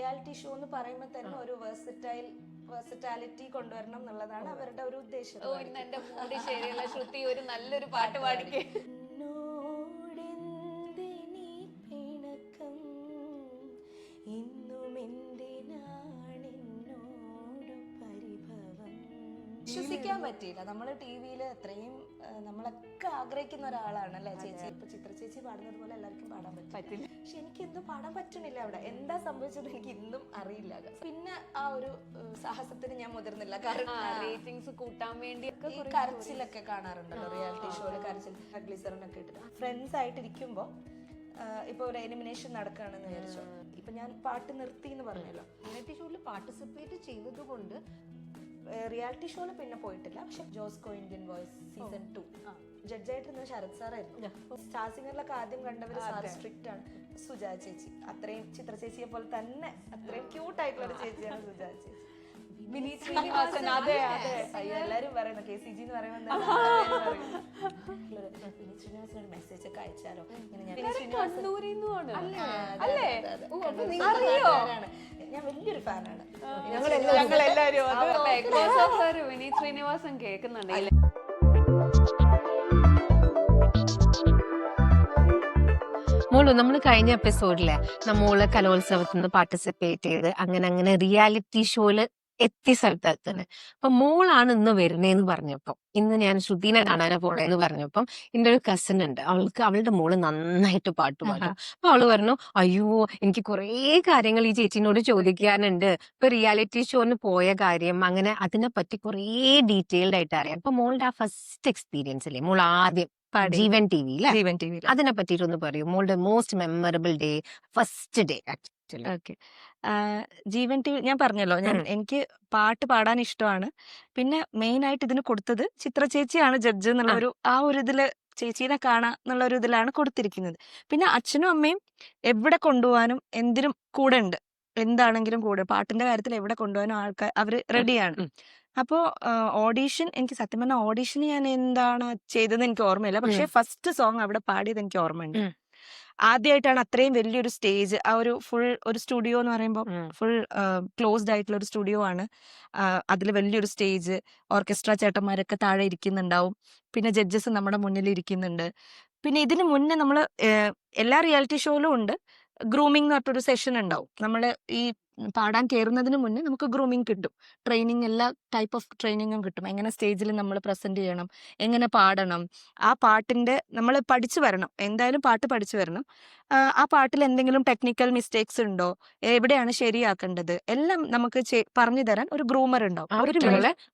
Reality show എന്ന് പറയുമ്പോൾ തന്നെ ഒരു വേഴ്സറ്റാലിറ്റി കൊണ്ടുവരണം എന്നുള്ളതാണ് അവരുടെ ഒരു ഉദ്ദേശം. ഓ, ഇന്ന് എന്റെ മൂഡ് ശരിയല്ല ശ്രുതി, ഒരു നല്ലൊരു പാട്ട് പാടിക്കേ. എന്നോടെന്തിനീ പിണക്കം, ഇന്നും എന്തിനാണ് എന്നോട് പരിഭവം. വിശ്വസിക്കാൻ പറ്റിയില്ല. നമ്മള് ടിവിയിൽ അത്രയും നമ്മളൊക്കെ ആഗ്രഹിക്കുന്ന ഒരാളാണ് അല്ലെ ചേച്ചി. ഇപ്പൊ ചിത്ര ചേച്ചി പാടുന്നത് പോലെ എല്ലാവർക്കും പാടാൻ പറ്റില്ല. പക്ഷെ എനിക്ക് എന്തോ പാടാൻ പറ്റണില്ല. അവിടെ എന്താ സംഭവിച്ചത് എനിക്ക് ഇന്നും അറിയില്ല. പിന്നെ ആ ഒരു സാഹസത്തിന് ഞാൻ മുതിർന്നില്ല. കാരണം റേറ്റിംഗ്സ് കൂട്ടാൻ വേണ്ടി ഈ കരച്ചിലൊക്കെ കാണാറുണ്ടല്ലോ റിയാലിറ്റി ഷോയില്. കരച്ചിൽ ഗ്ലിസറിനൊക്കെ ഇട്ടിട്ട് ഫ്രണ്ട്സ് ആയിട്ട് ഇരിക്കുമ്പോ ഇപ്പൊ ഒരു എലിമിനേഷൻ നടക്കുകയാണെന്ന് വിചാരിച്ചോ. ഇപ്പൊ ഞാൻ പാട്ട് നിർത്തി എന്ന് പറഞ്ഞല്ലോ. റിയാലിറ്റി ഷോയിൽ പാർട്ടിസിപ്പേറ്റ് ചെയ്തത് കൊണ്ട് റിയാലിറ്റി ഷോയിൽ പിന്നെ പോയിട്ടില്ല. പക്ഷെ ജോസ്കോ ഇന്ത്യൻ വോയിസ് സീസൺ 2 ജഡ്ജായിട്ടിരുന്ന ശരത് സാറായിരുന്നു. സ്റ്റാർ സിംഗറിലൊക്കെ ആദ്യം കണ്ടവര് സാർ സ്ട്രിക്റ്റ് ആണ്. സുജാ ചേച്ചി അത്രയും ചിത്ര ചേച്ചിയെ പോലെ തന്നെ അത്രയും ക്യൂട്ട് ആയിട്ടുള്ള ഒരു ചേച്ചിയാണ് സുജാ ചേച്ചി. വിനീത് ശ്രീനിവാസൻ. അതെ അതെ, എല്ലാരും പറയുന്നു KCG എന്ന് പറയുമ്പോൾ വിനീത് ശ്രീനിവാസൻ ഒരു മെസ്സേജ് ഒക്കെ അയച്ചാലോ ഇങ്ങനെ. ഞാൻ ഞാൻ വലിയൊരു ഫാനാണ്. ഞങ്ങളെല്ലാരും വിനീത് ശ്രീനിവാസൻ കേൾക്കുന്നുണ്ട്. മോളു, നമ്മൾ കഴിഞ്ഞ എപ്പിസോഡില് നമ്മള് കലോത്സവത്തിൽ നിന്ന് പാർട്ടിസിപ്പേറ്റ് ചെയ്ത് അങ്ങനെ റിയാലിറ്റി ഷോയില് എത്തി സ്ഥലത്തെത്തുന്നത്. അപ്പൊ മോളാണ് ഇന്ന് വരുന്നേന്ന് പറഞ്ഞപ്പോ, ഇന്ന് ഞാൻ ശ്രുതിനെ കാണാനാ പോണേന്ന് പറഞ്ഞപ്പം എന്റെ ഒരു കസിൻ ഉണ്ട്, അവളുടെ മോള് നന്നായിട്ട് പാട്ട് പാടും. അപ്പൊ അവള് പറഞ്ഞു, അയ്യോ എനിക്ക് കുറേ കാര്യങ്ങൾ ഈ ചേച്ചിനോട് ചോദിക്കാനുണ്ട്, ഇപ്പൊ റിയാലിറ്റി ഷോന് പോയ കാര്യം അങ്ങനെ അതിനെപ്പറ്റി കുറേ ഡീറ്റെയിൽഡ് ആയിട്ട് അറിയാം. അപ്പൊ മോളുടെ ആ ഫസ്റ്റ് എക്സ്പീരിയൻസ് അല്ലേ, മോൾ ആദ്യം ജീവൻ ടിവിയിൽ അതിനെ പറ്റിയിട്ടൊന്ന് പറയൂ. മോളുടെ most memorable day, first day actually. Okay, Jeevan T V ഞാൻ പറഞ്ഞല്ലോ, എനിക്ക് പാട്ട് പാടാൻ ഇഷ്ടമാണ്. പിന്നെ മെയിൻ ആയിട്ട് ഇതിന് കൊടുത്തത് ചിത്ര ചേച്ചിയാണ് ജഡ്ജ് എന്നുള്ള ആ ഒരു ഇതില് ചേച്ചീനെ കാണാ എന്നുള്ള ഒരു ഇതിലാണ് കൊടുത്തിരിക്കുന്നത്. പിന്നെ അച്ഛനും അമ്മയും എവിടെ കൊണ്ടുപോകാനും എന്തിനും കൂടെ ഉണ്ട്. എന്താണെങ്കിലും കൂടെ, പാട്ടിന്റെ കാര്യത്തിൽ എവിടെ കൊണ്ടുപോകാനും ആൾക്കാർ അവര് റെഡിയാണ്. അപ്പോൾ ഓഡീഷൻ, എനിക്ക് സത്യം പറഞ്ഞാൽ ഓഡീഷന് ഞാൻ എന്താണ് ചെയ്തതെന്ന് എനിക്ക് ഓർമ്മയില്ല. പക്ഷെ ഫസ്റ്റ് സോങ് അവിടെ പാടിയത് എനിക്ക് ഓർമ്മയുണ്ട്. ആദ്യമായിട്ടാണ് അത്രയും വലിയൊരു സ്റ്റേജ്, ആ ഒരു ഫുൾ ഒരു സ്റ്റുഡിയോ എന്ന് പറയുമ്പോൾ ഫുൾ ക്ലോസ്ഡ് ആയിട്ടുള്ള ഒരു സ്റ്റുഡിയോ ആണ്. അതിൽ വലിയൊരു സ്റ്റേജ്, ഓർക്കസ്ട്ര ചേട്ടന്മാരൊക്കെ താഴെ ഇരിക്കുന്നുണ്ടാവും, പിന്നെ ജഡ്ജസ് നമ്മുടെ മുന്നിൽ ഇരിക്കുന്നുണ്ട്. പിന്നെ ഇതിന് മുന്നേ നമ്മൾ എല്ലാ റിയാലിറ്റി ഷോയിലും ഉണ്ട് ഗ്രൂമിംഗ് എന്ന് പറഞ്ഞൊരു സെഷൻ ഉണ്ടാവും. നമ്മൾ ഈ പാടാൻ കയറുന്നതിന് മുന്നേ നമുക്ക് ഗ്രൂമിങ് കിട്ടും, ട്രെയിനിങ്, എല്ലാ ടൈപ്പ് ഓഫ് ട്രെയിനിങ്ങും കിട്ടും. എങ്ങനെ സ്റ്റേജിൽ നമ്മൾ പ്രസന്റ് ചെയ്യണം, എങ്ങനെ പാടണം, ആ പാട്ടിന്റെ നമ്മൾ പഠിച്ചു വരണം. എന്തായാലും പാട്ട് പഠിച്ചു വരണം. ആ പാട്ടിൽ എന്തെങ്കിലും ടെക്നിക്കൽ മിസ്റ്റേക്സ് ഉണ്ടോ, എവിടെയാണ് ശരിയാക്കേണ്ടത്, എല്ലാം നമുക്ക് പറഞ്ഞു തരാൻ ഒരു ഗ്രൂമർ ഉണ്ടാവും.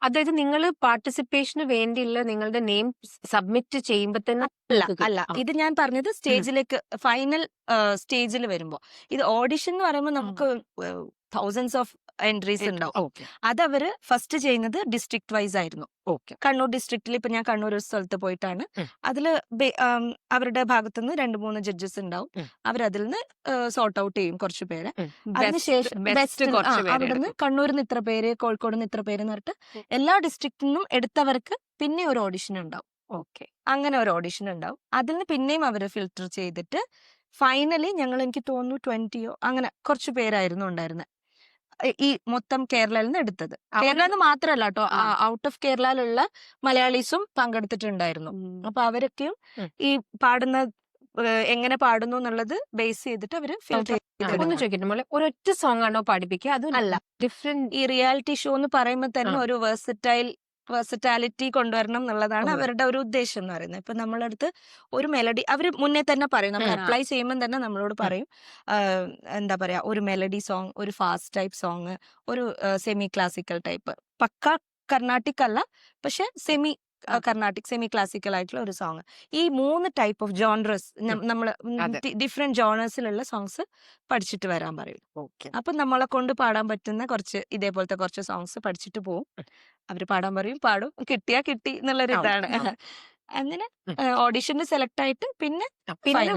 അതായത് നിങ്ങൾ പാർട്ടിസിപ്പേഷന് വേണ്ടിയുള്ള നിങ്ങളുടെ നെയിം സബ്മിറ്റ് ചെയ്യുമ്പോൾ തന്നെ അല്ല, ഇത് ഞാൻ പറഞ്ഞത് സ്റ്റേജിലേക്ക് ഫൈനൽ സ്റ്റേജിൽ വരുമ്പോ. ഇത് ഓഡിഷൻ എന്ന് പറയുമ്പോൾ നമുക്ക് തൗസൻഡ്സ് ഓഫ് എൻട്രീസ് ഉണ്ടാവും. അതവര് ഫസ്റ്റ് ചെയ്യുന്നത് ഡിസ്ട്രിക്ട് വൈസ് ആയിരുന്നു. കണ്ണൂർ ഡിസ്ട്രിക്റ്റിൽ ഇപ്പൊ ഞാൻ കണ്ണൂർ ഒരു സ്ഥലത്ത് പോയിട്ടാണ്. അതില് അവരുടെ ഭാഗത്തുനിന്ന് 2-3 ജഡ്ജസ് ഉണ്ടാവും. അവരതിൽ നിന്ന് സോർട്ട് ഔട്ട് ചെയ്യും കുറച്ചു പേരെ. അതിനുശേഷം അവിടുന്ന് കണ്ണൂരിൽ നിന്ന് ഇത്ര പേര്, കോഴിക്കോട് നിന്ന് ഇത്ര പേര് എന്ന് പറഞ്ഞിട്ട് എല്ലാ ഡിസ്ട്രിക്റ്റിൽ നിന്നും എടുത്തവർക്ക് പിന്നെ ഒരു ഓഡിഷൻ ഉണ്ടാവും. അങ്ങനെ ഒരു ഓഡിഷൻ ഉണ്ടാവും. അതിൽ നിന്ന് പിന്നെയും അവര് ഫിൽട്ടർ ചെയ്തിട്ട് ഫൈനലി ഞങ്ങൾ, എനിക്ക് തോന്നുന്നു 20 അങ്ങനെ കുറച്ചു പേരായിരുന്നു ഉണ്ടായിരുന്നത്. ഈ മൊത്തം കേരളയിൽ നിന്ന് എടുത്തത്. കേരള എന്ന് മാത്രമല്ല കേട്ടോ, ഔട്ട് ഓഫ് കേരളയിലുള്ള മലയാളീസും പങ്കെടുത്തിട്ടുണ്ടായിരുന്നു. അപ്പൊ അവരൊക്കെയും ഈ പാടുന്ന എങ്ങനെ പാടുന്നു എന്നുള്ളത് ബേസ് ചെയ്തിട്ട് അവര് ഫിൽട്ടർ ചോദിക്കട്ടെ, ഒരൊറ്റ സോങ് ആണോ പാടിപ്പിക്കുക? അത് അല്ല, ഡിഫറെന്റ്. ഈ റിയാലിറ്റി ഷോ എന്ന് പറയുമ്പോൾ തന്നെ ഒരു വേഴ്സറ്റാലിറ്റി കൊണ്ടുവരണം എന്നുള്ളതാണ് അവരുടെ ഒരു ഉദ്ദേശം എന്ന് പറയുന്നത്. ഇപ്പൊ നമ്മളടുത്ത് ഒരു മെലഡി അവര് മുന്നേ തന്നെ പറയും, നമ്മൾ അപ്ലൈ ചെയ്യുമ്പോൾ തന്നെ നമ്മളോട് പറയും, എന്താ പറയാ, ഒരു മെലഡി സോങ്, ഒരു ഫാസ്റ്റ് ടൈപ്പ് സോങ്, ഒരു സെമി ക്ലാസിക്കൽ ടൈപ്പ്, പക്ക കർണാട്ടിക് അല്ല പക്ഷെ സെമി കർണാട്ടിക്, സെമി ക്ലാസിക്കൽ ആയിട്ടുള്ള ഒരു സോങ്. ഈ 3 ടൈപ്പ് ഓഫ് ജോൺറസ്, നമ്മൾ ഡിഫറെന്റ് ജോണേഴ്സിലുള്ള സോങ്സ് പഠിച്ചിട്ട് വരാൻ പറയും. അപ്പൊ നമ്മളെ കൊണ്ട് പാടാൻ പറ്റുന്ന കുറച്ച് ഇതേപോലത്തെ കുറച്ച് സോങ്സ് പഠിച്ചിട്ട് പോവും. അവര് പാടാൻ പറയും, പാടും, കിട്ടിയാ കിട്ടി എന്നുള്ളൊരു ഇതാണ്. അങ്ങനെ ഓഡിഷന് സെലക്ട് ആയിട്ട് പിന്നെ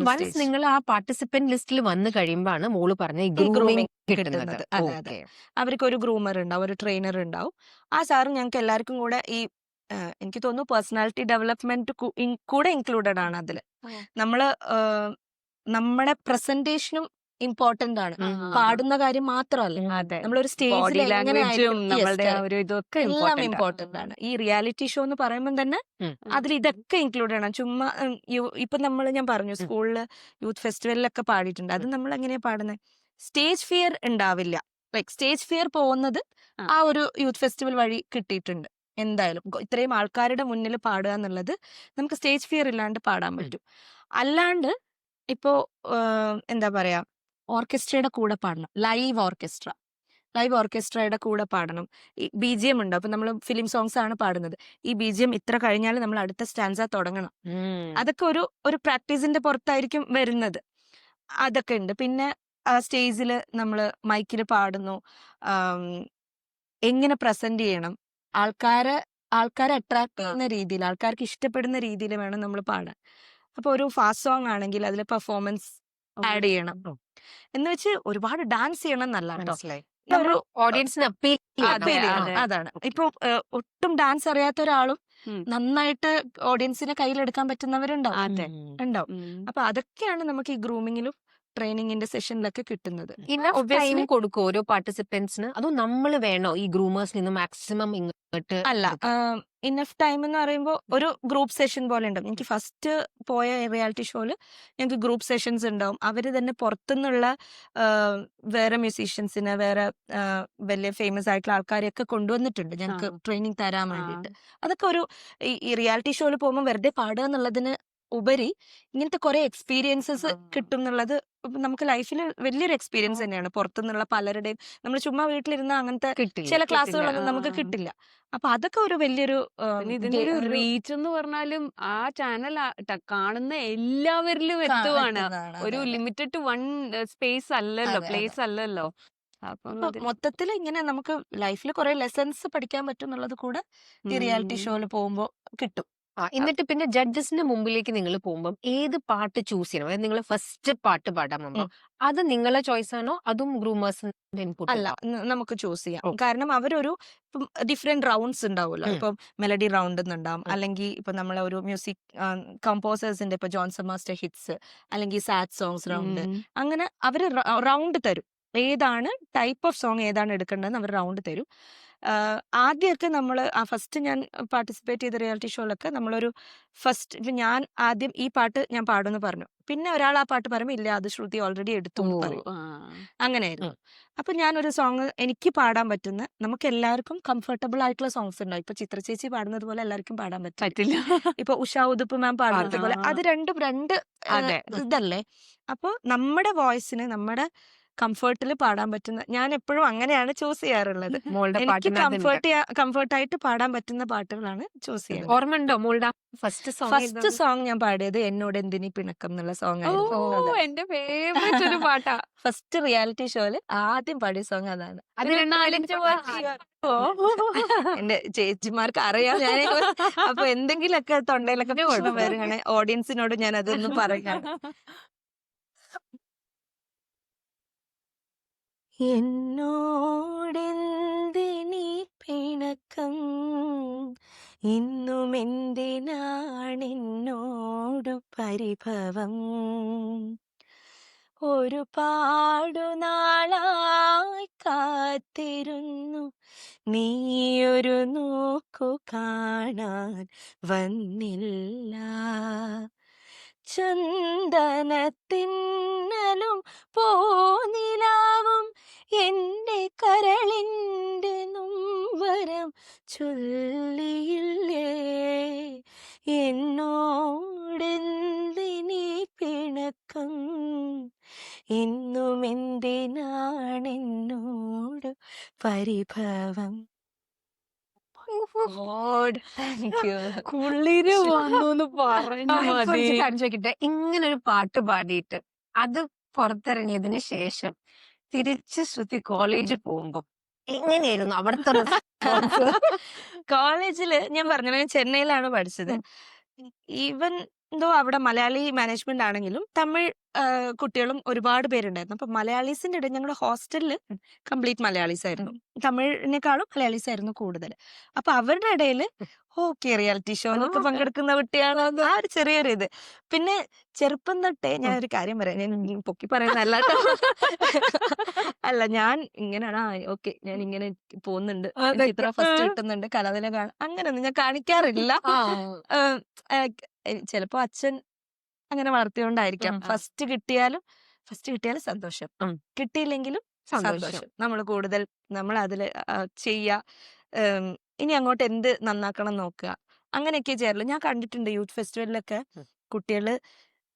വൺസ് നിങ്ങൾ ആ പാർട്ടിസിപ്പന്റ് ലിസ്റ്റിൽ വന്നു കഴിയുമ്പോഴാണ് മോള് പറഞ്ഞ ഗ്രൂമിംഗ് കിട്ടുന്നത്. അതെ, അവർക്ക് ഒരു ഗ്രൂമർ ഉണ്ടാവും, ഒരു ട്രെയിനർ ഉണ്ടാവും. ആ സാറ് ഞങ്ങൾക്ക് എല്ലാവർക്കും കൂടെ ഈ എനിക്ക് തോന്നുന്നു പേഴ്സണാലിറ്റി ഡെവലപ്മെന്റ് കൂടെ ഇൻക്ലൂഡഡ് ആണ് അതില്. നമ്മള് നമ്മുടെ പ്രസന്റേഷനും ഇമ്പോർട്ടന്റ് ആണ്. ഉം. പാടുന്ന കാര്യം മാത്രമല്ല, അതെ. നമ്മളൊരു സ്റ്റേജിൽ ബോഡി എങ്ങനെ ലാംഗ്വേജും നമ്മളുടെ ആ ഒരു ഇതൊക്കെ എല്ലാം ഇമ്പോർട്ടന്റ് ഇമ്പോർട്ടന്റ് ആണ്. ഈ റിയാലിറ്റി ഷോ എന്ന് പറയുമ്പോൾ തന്നെ ഉം. അതിൽ ഇതൊക്കെ ഇൻക്ലൂഡ് ചെയ്യണം. ചുമ്മാ ഇപ്പൊ ഞാൻ പറഞ്ഞു സ്കൂളില് യൂത്ത് ഫെസ്റ്റിവലിലൊക്കെ പാടിയിട്ടുണ്ട്. അത് നമ്മൾ എങ്ങനെയാ പാടുന്നത്? സ്റ്റേജ് ഫിയർ ഉണ്ടാവില്ല. ലൈക് സ്റ്റേജ് ഫിയർ പോകുന്നത് ആ. ആ ഒരു യൂത്ത് ഫെസ്റ്റിവൽ വഴി കിട്ടിയിട്ടുണ്ട്. എന്തായാലും ഇത്രയും ആൾക്കാരുടെ മുന്നിൽ പാടുക എന്നുള്ളത് നമുക്ക് സ്റ്റേജ് ഫിയർ ഇല്ലാണ്ട് പാടാൻ പറ്റും. അല്ലാണ്ട് ഇപ്പോ എന്താ പറയാ, ഓർക്കസ്ട്രയുടെ കൂടെ പാടണം. ലൈവ് ഓർക്കസ്ട്രയുടെ കൂടെ പാടണം. ഈ BGM ഉണ്ട്. അപ്പൊ നമ്മൾ ഫിലിം സോങ്സ് ആണ് പാടുന്നത്. ഈ BGM ഇത്ര കഴിഞ്ഞാൽ നമ്മൾ അടുത്ത സ്റ്റാൻസ തുടങ്ങണം. അതൊക്കെ ഒരു പ്രാക്ടീസിന്റെ പുറത്തായിരിക്കും വരുന്നത്. അതൊക്കെ ഉണ്ട്. പിന്നെ സ്റ്റേജിൽ നമ്മൾ മൈക്കിൽ പാടുന്നു. എങ്ങനെ പ്രസന്റ് ചെയ്യണം, ആൾക്കാരെ അട്രാക്ട് ചെയ്യുന്ന രീതിയിൽ, ആൾക്കാർക്ക് ഇഷ്ടപ്പെടുന്ന രീതിയിൽ വേണം നമ്മൾ പാടാൻ. അപ്പൊ ഒരു ഫാസ്റ്റ് സോങ് ആണെങ്കിൽ അതിൽ പെർഫോമൻസ് ആഡ് ചെയ്യണം. എന്ന് വെച്ച് ഒരുപാട് ഡാൻസ് ചെയ്യണം എന്നല്ല കേട്ടോ. മനസ്സിലായി. ഒരു ഓഡിയൻസിന് അപ്പീൽ appeal ചെയ്യണം. അതാണ്. ഇപ്പൊ ഒട്ടും ഡാൻസ് അറിയാത്ത ഒരാളും ഉം. നന്നായിട്ട് ഓഡിയൻസിനെ കയ്യിലെടുക്കാൻ പറ്റുന്നവരുണ്ടാവും. അതെ. ഉണ്ടാവും. അപ്പൊ അതൊക്കെയാണ് നമുക്ക് ഈ ഗ്രൂമിങ്ങിലും ട്രെയിനിങ്ങിന്റെ സെഷനിലൊക്കെ കിട്ടുന്നത്. ഇനഫ് ടൈം Obviously- കൊടുക്കും ഓരോ പാർട്ടിസിപ്പൻസിന്, അതോ നമ്മൾ വേണോ ഈ ഗ്രൂമേഴ്സിൽ നിന്ന് മാക്സിമം ഇങ്ങോട്ട്? അല്ല, ഇനഫ് ടൈം എന്ന് പറയുമ്പോൾ ഒരു ഗ്രൂപ്പ് സെഷൻ പോലെ ഉണ്ടാവും. എനിക്ക് ഫസ്റ്റ് പോയ റിയാലിറ്റി ഷോയില് ഞങ്ങൾക്ക് ഗ്രൂപ്പ് സെഷൻസ് ഉണ്ടാവും. അവര് തന്നെ പുറത്തുനിന്നുള്ള വേറെ മ്യൂസീഷ്യൻസിനെ, വേറെ വലിയ ഫേമസ് ആയിട്ടുള്ള ആൾക്കാരെയൊക്കെ കൊണ്ടുവന്നിട്ടുണ്ട് ഞങ്ങൾക്ക് ട്രെയിനിങ് തരാൻ വേണ്ടിയിട്ട്. അതൊക്കെ ഈ റിയാലിറ്റി ഷോയിൽ പോകുമ്പോൾ വെറുതെ പാടുക എന്നുള്ളതിന് ഉപരി ഇങ്ങനത്തെ കുറെ എക്സ്പീരിയൻസസ് കിട്ടും എന്നുള്ളത് നമുക്ക് ലൈഫിൽ വലിയൊരു എക്സ്പീരിയൻസ് തന്നെയാണ്. പുറത്തുനിന്നുള്ള പലരുടെയും നമ്മൾ ചുമ്മാ വീട്ടിലിരുന്ന അങ്ങനത്തെ കിട്ടില്ല. ചില ക്ലാസ്സുകളൊന്നും നമുക്ക് കിട്ടില്ല. അപ്പൊ അതൊക്കെ ഒരു വലിയൊരു ഇതിന്റെ ഒരു റീച്ച് എന്ന് പറഞ്ഞാലും ആ ചാനൽ കാണുന്ന എല്ലാവരിലും എത്തുവാണ്. ഒരു ലിമിറ്റഡ് ടു വൺ സ്പേസ് അല്ലല്ലോ, അതെ, പ്ലേസ് അല്ലല്ലോ. അപ്പം മൊത്തത്തിൽ ഇങ്ങനെ നമുക്ക് ലൈഫിൽ കുറെ ലെസൺസ് പഠിക്കാൻ പറ്റും എന്നുള്ളത് കൂടെ ഈ റിയാലിറ്റി ഷോയിൽ പോകുമ്പോൾ കിട്ടും. എന്നിട്ട് പിന്നെ ജഡ്ജസിന്റെ മുമ്പിലേക്ക് നിങ്ങൾ പോകുമ്പോൾ ഏത് പാട്ട് ചൂസ് ചെയ്യണം? അതായത് നിങ്ങൾ ഫസ്റ്റ് പാട്ട് പാടാൻ പോകുമ്പോൾ അത് നിങ്ങളെ ചോയ്സ് ആണോ, അതും ഗ്രൂമേഴ്സിന്റെ ഇൻപുട്ട്? അല്ല, നമുക്ക് ചൂസ് ചെയ്യാം. കാരണം അവരൊരു ഡിഫറെന്റ് റൗണ്ട്സ് ഉണ്ടാവുമല്ലോ. ഇപ്പം മെലഡി റൗണ്ട് എന്നുണ്ടാവും, അല്ലെങ്കിൽ ഇപ്പൊ നമ്മളെ ഒരു മ്യൂസിക് കമ്പോസേഴ്സിന്റെ ഇപ്പൊ ജോൺസൺ മാസ്റ്റർ ഹിറ്റ്സ്, അല്ലെങ്കിൽ സാഡ് സോങ്സ് റൗണ്ട്, അങ്ങനെ അവര് റൗണ്ട് തരും. ഏതാണ് ടൈപ്പ് ഓഫ് സോങ് ഏതാണ് എടുക്കേണ്ടതെന്ന് അവർ റൗണ്ട് തരും. ആദ്യമൊക്കെ നമ്മൾ ഫസ്റ്റ് ഞാൻ പാർട്ടിസിപ്പേറ്റ് ചെയ്ത റിയാലിറ്റി ഷോയിലൊക്കെ നമ്മളൊരു ഫസ്റ്റ് ഇപ്പൊ ഞാൻ ആദ്യം ഈ പാട്ട് ഞാൻ പാടുമെന്ന് പറഞ്ഞു. പിന്നെ ഒരാൾ ആ പാട്ട് പറയുമ്പോൾ ഇല്ല, അത് ശ്രുതി ഓൾറെഡി എടുത്തു എന്ന് പറയും. അങ്ങനെയായിരുന്നു. അപ്പൊ ഞാനൊരു സോങ് എനിക്ക് പാടാൻ പറ്റുന്ന, നമുക്ക് എല്ലാവർക്കും കംഫർട്ടബിൾ ആയിട്ടുള്ള സോങ്സ് ഉണ്ടാവും. ഇപ്പൊ ചിത്ര ചേച്ചി പാടുന്നത് പോലെ എല്ലാവർക്കും പാടാൻ പറ്റില്ല. ഇപ്പൊ ഉഷാ ഉതുപ്പ് മാം പാടുന്നത് പോലെ അത് രണ്ടും രണ്ട് ഇതല്ലേ. അപ്പൊ നമ്മുടെ വോയിസിന് നമ്മുടെ കംഫർട്ടിൽ പാടാൻ പറ്റുന്ന, ഞാൻ എപ്പോഴും അങ്ങനെയാണ് ചൂസ് ചെയ്യാറുള്ളത്. എനിക്ക് കംഫർട്ടായിട്ട് പാടാൻ പറ്റുന്ന പാട്ടുകളാണ് ചൂസ് ചെയ്യുന്നത്. ഓർമ്മയുണ്ടോ മോളുടെ ഫസ്റ്റ് സോങ് ഞാൻ പാടിയത് എന്നോട് എന്തിനീ പിണക്കം എന്നുള്ള സോങ് ആയിരുന്നു. എന്റെ ഫേവറേറ്റ് ഒരു പാട്ടാ. ഫസ്റ്റ് റിയാലിറ്റി ഷോയില് ആദ്യം പാടിയ സോങ് അതാണ്. എന്റെ ചേച്ചിമാർക്ക് അറിയാം ഞാൻ. അപ്പൊ എന്തെങ്കിലുമൊക്കെ തൊണ്ടയിലൊക്കെ പ്രശ്നം വരികയാണ്, ഓഡിയൻസിനോട് ഞാൻ അതൊന്നും പറയുകയാണ്. എന്നോടെന്തിനീ പിണക്കം, ഇന്നും എന്തിനാണെന്നോടു പരിഭവം, ഒരുപാടു നാളായി കാത്തിരുന്നു നീയൊരു നോക്കു കാണാൻ വന്നില്ല, ചന്ദനത്തിന്നലും പോനിലാവും എന്റെ കരളിന്റെ നുംവരം ചൊല്ലിയില്ലേ, എന്നോടെന്തിനീ പിണക്കം, ഇന്നും എന്തിനാണെന്നോട് പരിഭവം. കുളിര് വന്നു പറഞ്ഞു മതി. ചോദിക്കട്ടെ, ഇങ്ങനൊരു പാട്ട് പാടിയിട്ട് അത് പുറത്തിറങ്ങിയതിന് ശേഷം തിരിച്ച് ശ്രുതി കോളേജിൽ പോകുമ്പോ എങ്ങനെയായിരുന്നു അവിടുത്തെ response? കോളേജില് ഞാൻ പറഞ്ഞത്, ഞാൻ ചെന്നൈയിലാണ് പഠിച്ചത്. ഈവൻ എന്തോ അവിടെ മലയാളി മാനേജ്മെന്റ് ആണെങ്കിലും തമിഴ് കുട്ടികളും ഒരുപാട് പേരുണ്ടായിരുന്നു. അപ്പൊ മലയാളീസിന്റെ ഇടയിൽ ഞങ്ങളുടെ ഹോസ്റ്റലിൽ കംപ്ലീറ്റ് മലയാളീസ് ആയിരുന്നു. തമിഴിനേക്കാളും മലയാളീസ് ആയിരുന്നു കൂടുതൽ. അപ്പൊ അവരുടെ ഇടയിൽ ഓക്കെ റിയാലിറ്റി ഷോയിലൊക്കെ പങ്കെടുക്കുന്ന കുട്ടിയാണ്, ആ ഒരു ചെറിയൊരു ഇത്. പിന്നെ ചെറുപ്പം തൊട്ടേ ഞാൻ ഒരു കാര്യം പറയാം, ഞാൻ പൊക്കി പറയുന്നല്ല ട്ടോ. അല്ല, ഞാൻ ഇങ്ങനെയാണ് ഓക്കെ ഞാൻ ഇങ്ങനെ പോകുന്നുണ്ട്, എനിക്ക് ഇത്ര ഫസ്റ്റ് കിട്ടുന്നുണ്ട്, കലാതില അങ്ങനെയൊന്നും ഞാൻ കാണിക്കാറില്ല. ചിലപ്പോ അച്ഛൻ അങ്ങനെ വളർത്തിയോണ്ടായിരിക്കാം. ഫസ്റ്റ് കിട്ടിയാലും സന്തോഷം, കിട്ടിയില്ലെങ്കിലും സന്തോഷം. നമ്മൾ കൂടുതൽ അതില് ചെയ്യാ, ഇനി അങ്ങോട്ട് എന്ത് നന്നാക്കണം നോക്കുക, അങ്ങനെയൊക്കെ ചെയ്യാറുള്ളൂ. ഞാൻ കണ്ടിട്ടുണ്ട് യൂത്ത് ഫെസ്റ്റിവലിലൊക്കെ കുട്ടികള്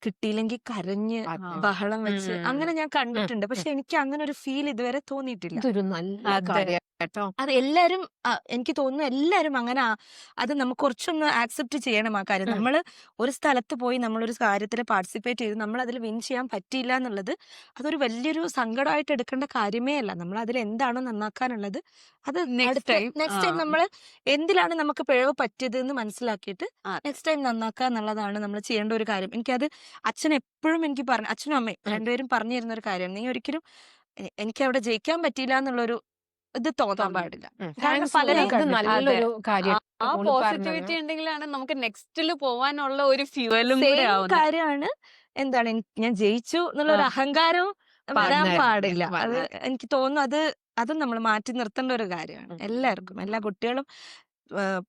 കിട്ടിയില്ലെങ്കിൽ കരഞ്ഞ് ബഹളം വെച്ച് അങ്ങനെ ഞാൻ കണ്ടിട്ടുണ്ട്. പക്ഷെ എനിക്ക് അങ്ങനെ ഒരു ഫീൽ ഇതുവരെ തോന്നിയിട്ടില്ല. ഇതൊരു നല്ല കാര്യം കേട്ടോ. അത് എല്ലാരും എനിക്ക് തോന്നുന്നു എല്ലാരും അങ്ങനെ അത് നമുക്ക് കുറച്ചൊന്ന് ആക്സെപ്റ്റ് ചെയ്യണം ആ കാര്യം. നമ്മൾ ഒരു സ്ഥലത്ത് പോയി നമ്മളൊരു കാര്യത്തിൽ പാർട്ടിസിപ്പേറ്റ് ചെയ്ത് നമ്മൾ അതിൽ വിൻ ചെയ്യാൻ പറ്റിയില്ല എന്നുള്ളത് അതൊരു വലിയൊരു സങ്കടമായിട്ട് എടുക്കേണ്ട കാര്യമേ അല്ല. നമ്മൾ അതിൽ എന്താണോ നന്നാക്കാനുള്ളത് അത് നെക്സ്റ്റ് ടൈം നമ്മൾ എന്തിലാണ് നമുക്ക് പിഴവ് പറ്റിയത് എന്ന് മനസ്സിലാക്കിയിട്ട് നെക്സ്റ്റ് ടൈം നന്നാക്കുക എന്നുള്ളതാണ് നമ്മൾ ചെയ്യേണ്ട ഒരു കാര്യം. എനിക്കത് അച്ഛൻ എപ്പോഴും എനിക്ക് പറഞ്ഞു, അച്ഛനും അമ്മയും രണ്ടുപേരും പറഞ്ഞു തരുന്ന ഒരു കാര്യമാണ്. നീ ഒരിക്കലും എനിക്ക് അവിടെ ജയിക്കാൻ പറ്റിയില്ല എന്നുള്ളൊരു ഇത് തോന്നാൻ പാടില്ല. കാരണം പലരും നല്ലൊരു കാര്യം. ആ പോസിറ്റിവിറ്റി ഉണ്ടെങ്കിലാണ് നമുക്ക് നെക്സ്റ്റില് പോവാനുള്ള ഒരു ഫ്യൂവലും കാര്യമാണ്. എന്താണ് ഞാൻ ജയിച്ചു എന്നുള്ള ഒരു അഹങ്കാരവും വരാൻ പാടില്ല. അത് എനിക്ക് തോന്നുന്നു അതും നമ്മൾ മാറ്റി നിർത്തേണ്ട ഒരു കാര്യമാണ്. എല്ലാവർക്കും, എല്ലാ കുട്ടികളും